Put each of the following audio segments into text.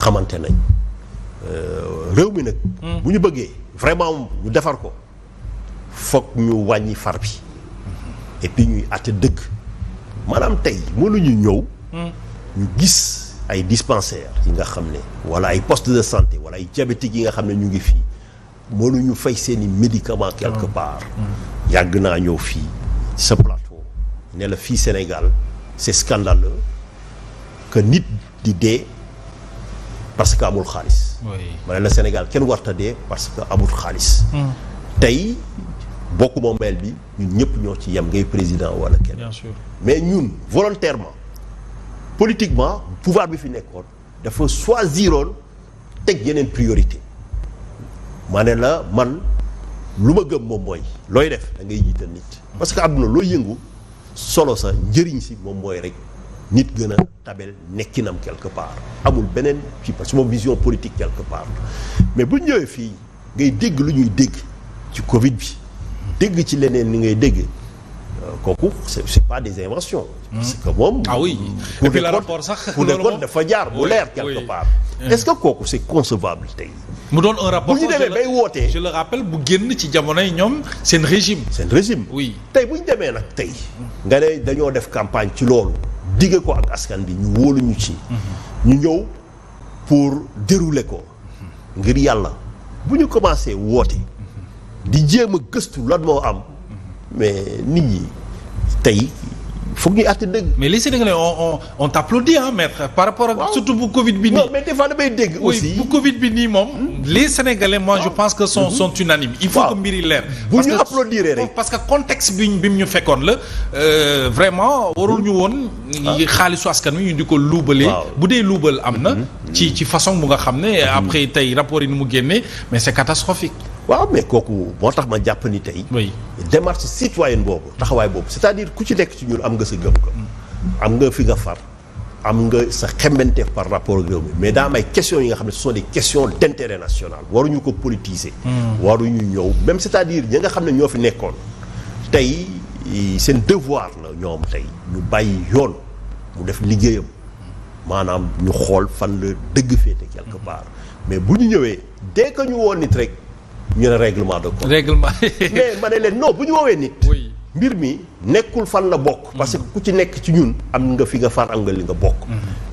xamante nañ réew mi nag. bu ñu bëggee vraiment ñu defar ko foog ñu wàññi far bi et puis ñuy àtte dëgg maanaam tey mënuñu ñëw. ñu gis ay dispensaires yi nga xam ne wala ay postes de santé wala ay diabétiques yi nga xam ne ñu ngi fii mënuñu fay seeni médicaments quelque part. yàgg naa ñëw fii sa plateau ne la fii Sénégal c'est scandaleux que nit di dee parce que amul xaalis. ma ne la Sénégal kenn warta dee parce que amul xaalis. tey bokku moomeel bi ñun ñëpp ñoo ci yem ngay président wala kenn. bien sûr mais ñun volontairement politiquement pouvoir bi fi nekkoon dafa choisiroon teg yeneen priorité ma ne la man lu ma gëm moom mooy looy def da ngay jiital nit. parce que àdduna looy yëngu solo sa njëriñ si moom mooy rek nit gën a tabel nekkinam quelque part amul beneen ci parce que moom vision politique quelque part mais bu ñëwee fii ngay dégg lu ñuy dégg ci Covid bi dégg ci leneen ni ngay dégg kooku c'est pas des inventions. parce que moom. ah oui et puis le rapport sax pour le code dafa jaar bu leer quelque part. est-ce que kooku c'est concevable tey. mu doon un rapport bu ñu demee bay wootee. je le rappelle bu génn ci jamonoy ñoom seen régime. seen régime. oui tey bu ñu demee nag tey. nga ne dañoo def campagne ci loolu. digge ko ak askan bi ñu wóoluñu ci. ñu ñëw pour dérouler ko. ngir yàlla bu ñu commencé woote. di jéem a gëstu lan moo am. mais nit ñi tey foog ñuy àtte dëgg. mais les Sénégalais on t'applaudit hein maître par rapport ak surtout bu Covid bi nii. non mais des fois damay dégg. aussi bu Covid bi nii moom. les Sénégalais moi je pense que sont unanimes. il faut que mbir yi leer. bu ñu applaudir rek parce que contexte bi mu ñu fekkoon la vraiment warul ñu woon. xaalisu askan wi ñu di ko luubalee. bu dee luubal am na. ci façon bu nga xam ne après tey rapport yi ni mu génnee mais c'est catastrophique. waaw mais kooku moo tax ma jàpp ni tey. oui démarche citoyenne boobu taxawaay boobu c'est-à-dire ku ci nekk ci ñun am nga sa gëm-gëm. am nga fi nga far am nga sa xemmenteef par rapport ak réew mi mais daa am ay questions yi nga xam ne ce sont des questions d'intérêt national waruñu ko politiser. waruñu ñëw même c'est-à-dire ñi nga xam ne ñoo fi nekkoon tey seen devoir la ñoom tey ñu bàyyi yoon mu def liggéeyam maanaam ñu xool fan la dëgg féete quelque part mais bu ñu ñëwee dès que ñu woon nit rek. ñu ne règlement de compte. règlement. mais ma ne leen non bu ñu woowee nit. oui mbir mi nekkul fan la bokk. parce que ku ci nekk ci ñun am nga fi nga far am nga li nga bokk.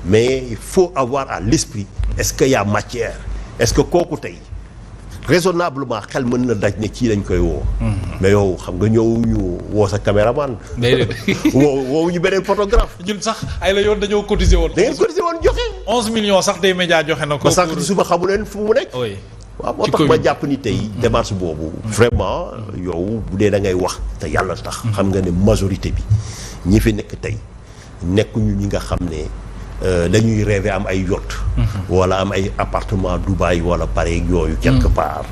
mais il faut avoir à l'esprit est-ce que y a matière est-ce que kooku tey raisonnablement xel mën na daj ne kii lañ koy woo. mais yow xam nga ñëw ñu woo sa caméraman. déedéet woowu ñu beneen photographe. ñun sax ay la yoon dañoo cotiser woon. da ngeen cotiser woon joxe. 11 millions sax des médias joxe na ko. ba sànq ci suba xamu leen fu mu nekk. oui. waaw moo tax ma jàpp ni tey démarche boobu vraiment yow bu dee da ngay wax te yàlla tax xam nga ne majorité bi ñi fi nekk tey nekkuñu ñi nga xam ne dañuy rêver am ay yacht wala am ay appartement Dubaï wala Paris yooyu quelque part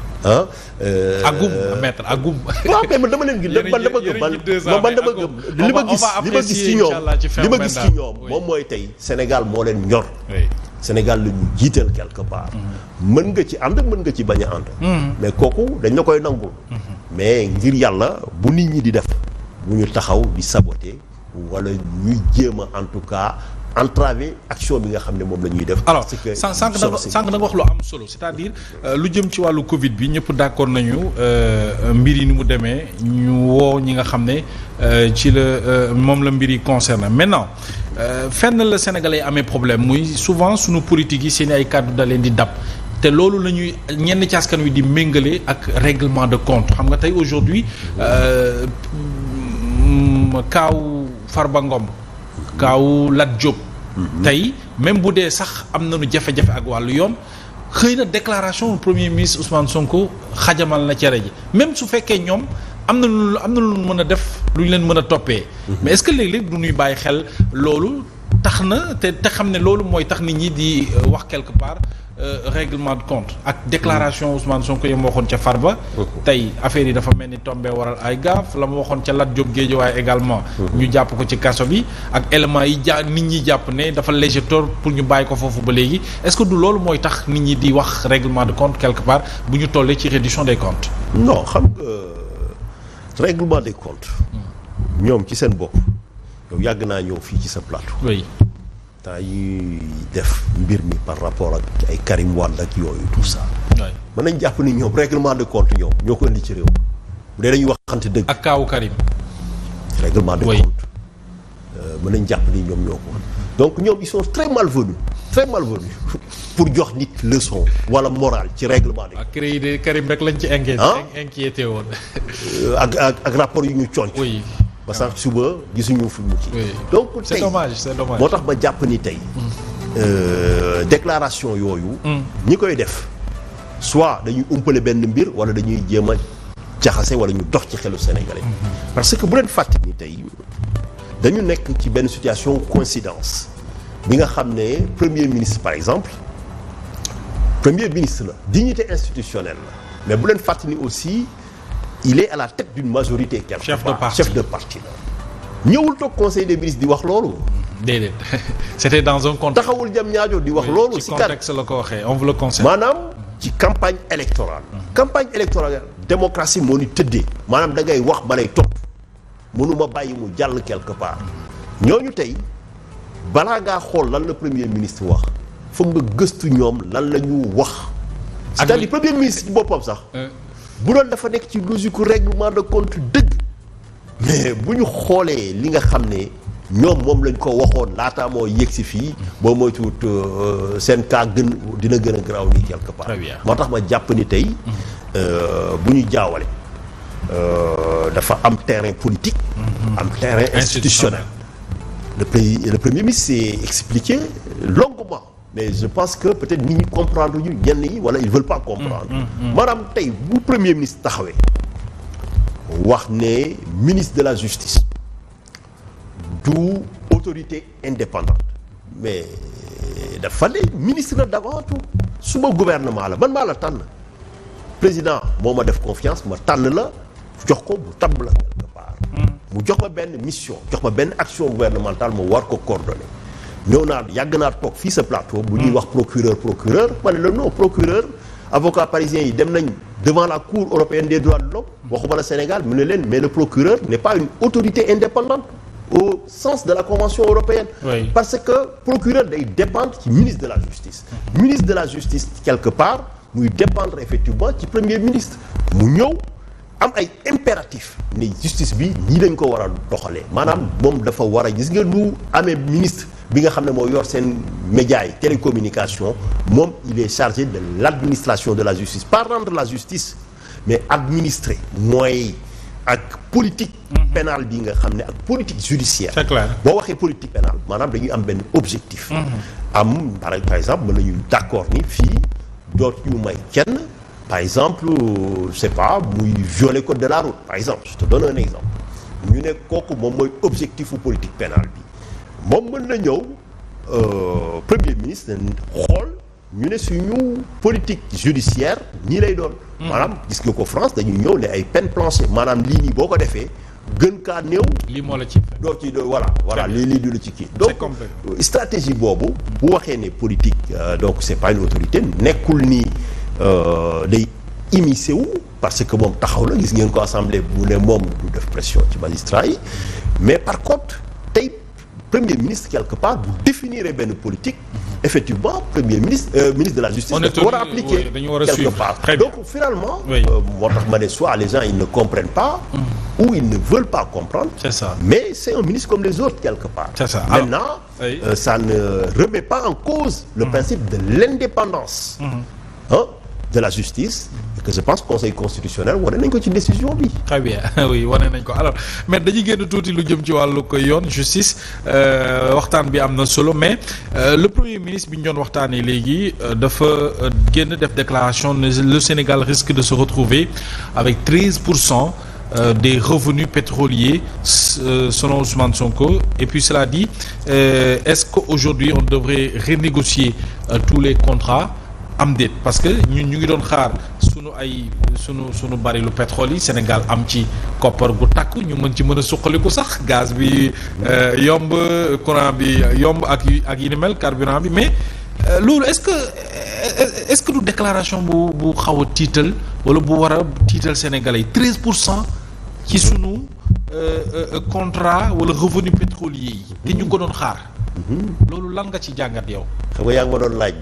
agum maître agum waaw mais man dama leen gis man dama gëm li ma gis ci ñoom moom mooy tey Sénégal moo leen ñor Sénégal la ñu jiital quelque part mën nga ci ànd mën nga ci bañ a ànd mais kooku dañ la koy nangul mais ngir yàlla bu nit ñi di def bu ñu taxaw di saboter wala ñuy jéem a en tout cas entraver action bi nga xam ne moom la ñuy def. alors sànq da nga wax lu am solo c'est-à-dire lu jëm ci wàllu Covid bi ñëpp d'accord nañu mbir yi ni mu demee ñu woo ñi nga xam ne ci la moom la mbir yi concerné maintenant fenn la Sénégalais amee problème muy souvent sunu politique yi seen ay kàddu da leen di dab te loolu la ñuy ñenn ci askan wi di méngale ak règlement de compte xam nga tey aujourd'hui kaaw Farba Ngom kaaw Lat Diop tey même bu dee sax am nañu jafe-jafe ak wàllu yoon xëy na déclaration premier ministre Ousmane Sonko xajamal na cere ji même su fekkee ñoom am na lu mën a def lu ñu leen mën a toppee mais est-ce que léeg-léeg du ñuy bàyyi xel loolu tax na te xam ne loolu mooy tax nit ñi di wax quelque part règlement de compte ak déclaration Ousmane Sonko yi ma waxoon ca Farba tey affaire yi dafa mel ni tombé waral ay gaaf la ma waxoon ca Lat Diop Guédiawaye également ñu jàpp ko ci kaso bi ak éléments yi nit ñi jàpp ne dafa léger tort pour ñu bàyyi ko foofu ba léegi est-ce que du loolu mooy tax nit ñi di wax règlement de compte quelque part bu ñu tollee ci reddition des comptes non xam nga règlement des comptes ñoom ci seen bopp yow yàgg naa ñëw fii ci sa plateau oui temps yi def mbir mi par rapport ak ay Karim Wade ak yooyu tout ça. mën nañ jàpp ni ñoom règlement de compte ñoo ko indi ci réew bu dee dañuy waxante dëgg. ak kaawu Karim. règlement de compte mën nañ jàpp ni ñoom ñoo ko donc ñoom ils sont très malvenus pour jox nit leçon wala morale ci règlement de. ak créé de Karim rek lañ ci inquiété woon. ak rapport yu ñu conc. oui. ba sax suba gisuñu fi mu ci. donc tey c'est dommage moo tax ma jàpp ni tey. déclaration yooyu. ñi koy def soit dañuy umpale benn mbir wala dañuy jéem a jaxase wala ñu dox ci xelu sénégalais. parce que bu leen fàtte ni tey dañu nekk ci benn situation coïncidence bi nga xam ne premier ministre par exemple premier ministre la dignité institutionnelle la mais bu leen fàtte ni aussi il est à la tête d'une majorité quelque part chef de parti la ñëwul toog conseil des ministres di wax loolu. déedéet c'était dans un contexte. taxawul jam ñaajo di wax loolu. ci contexte la ko waxee on vous le conseille. maanaam ci campagne électorale. campagne électorale démocratie moo ni tëddee. maanaam da ngay wax ma lay topp mënuma bàyyi mu jàll quelque part. ñooñu tey balaa ngaa xool lan la premier ministre wax foog nga gëstu ñoom lan la ñu wax. c'est-à-dire premier ministre ci boppam sax. bu doon dafa nekk ci logique règlement de compte dëgg. mais bu ñu xoolee li nga xam ne ñoom moom lañ ko waxoon laataa moo yegg si fii boo moytuwut seen cas dina gën a garaaw nii quelque part. moo tax ma jàpp ni tey bu ñu jaawale dafa am terrain politique. am terrain institutionnel. le premier ministre s'est expliqué longuement mais je pense que peut-être nit ñi comprendre ñu ñenn yi wala ils veulent pas comprendre. maanaam tey bu premier ministre taxawee. wax ne ministre de la justice du autorité indépendante mais dafa ne ministre la d'abord suma gouvernement la man maa la tànn président moo ma def confiance ma tànn la jox ko bu tabb la quelque part mu jox ma benn mission jox ma benn action gouvernementale ma war ko coordonner ñëw naa yàgg naa toog fii sa plateau bu ñuy wax procureur ma ne la non procureur avocat parisien yi dem nañ devant la cour européenne des droits de l'homme waxuma la Sénégal mu ne leen mais le procureur n'est pas une autorité indépendante au sens de la convention européenne. Oui. Parce que procureur day dépendre ci ministre de la justice. Ministre de la justice quelque part muy dépendre effectivement ci premier ministre mu ñëw am ay impératifs ne justice bi ñii dañ ko war a doxalee maanaam moom dafa war a gis nga lu amee ministre bi nga xam ne moo yor seen médias yi télécommunication moom il est chargé de l'administration de la justice pas rendre la justice mais administrer mooy ak politique pénale bi nga xam ne ak politique judiciaire. C'est clair. boo waxee politique pénale maanaam dañuy am benn objectif. am par exemple mën nañu d'accord ni fii dootu ñu may kenn par exemple je sais pas muy violer code de la route par exemple je te donne un exemple ñu ne kooku moom mooy objectifu politique pénale bi moom mën na ñëw premier ministre xool ñu ne suñu politique judiciaire ñii lay doon. maanaam gis nga ko France dañuy ñëw ne ay peine planchée maanaam lii nii boo ko defee gën kaa néew. lii moo la ci doo ci voilà lii du la ci kii. donc stratégie boobu bu waxee ne politique donc c'est pas une autorité nekkul ni day immiscé wu parce que moom taxaw la gis ngeen ko assemblée bu ne moom du def pression ci magistrat yi mais par contre tey premier ministre quelque part bu définir benn politique. effectivement premier ministre ministre de la justice dafa war a appliquer quelque part donc finalement moo tax ma ne soit les gens ils ne comprennent pas ou ils ne veulent pas comprendre c'est ça mais c'est un ministre comme les autres quelque part c'est ça maintenant ça ne remet pas en cause le principe de l'indépendance de la justice et que je pense conseil constitutionnel wane nañ ko ci décision bi. très bien oui wane nañ ko alors mais dañuy génn tuuti lu jëm ci wàllu ko yoon justice waxtaan bi am na solo mais le premier ministre bi ñu doon waxtaanee léegi dafa génn def déclaration ne le Sénégal risque de se retrouver avec 13% des revenus pétroliers selon Ousmane Sonko et puis cela dit est-ce qu'aujourd'hui on devrait renégocier tous les contrats am déet parce que ñun ñu ngi doon xaar sunu barilu pétrole yi Sénégal am ci koppar gu takku ñu mën ci mën a suqaliku sax gaz bi yomb courant bi yomb ak yi ni mel carburant bi mais loolu est-ce que du déclaration bu xaw a tiital wala bu war a tiital Sénégalais yi 13% ci sunu contrat wala revenu pétrolier yi. te ñu ko doon xaar. loolu lan nga ci jàngat yow. xam nga yaa ngi ma doon laaj.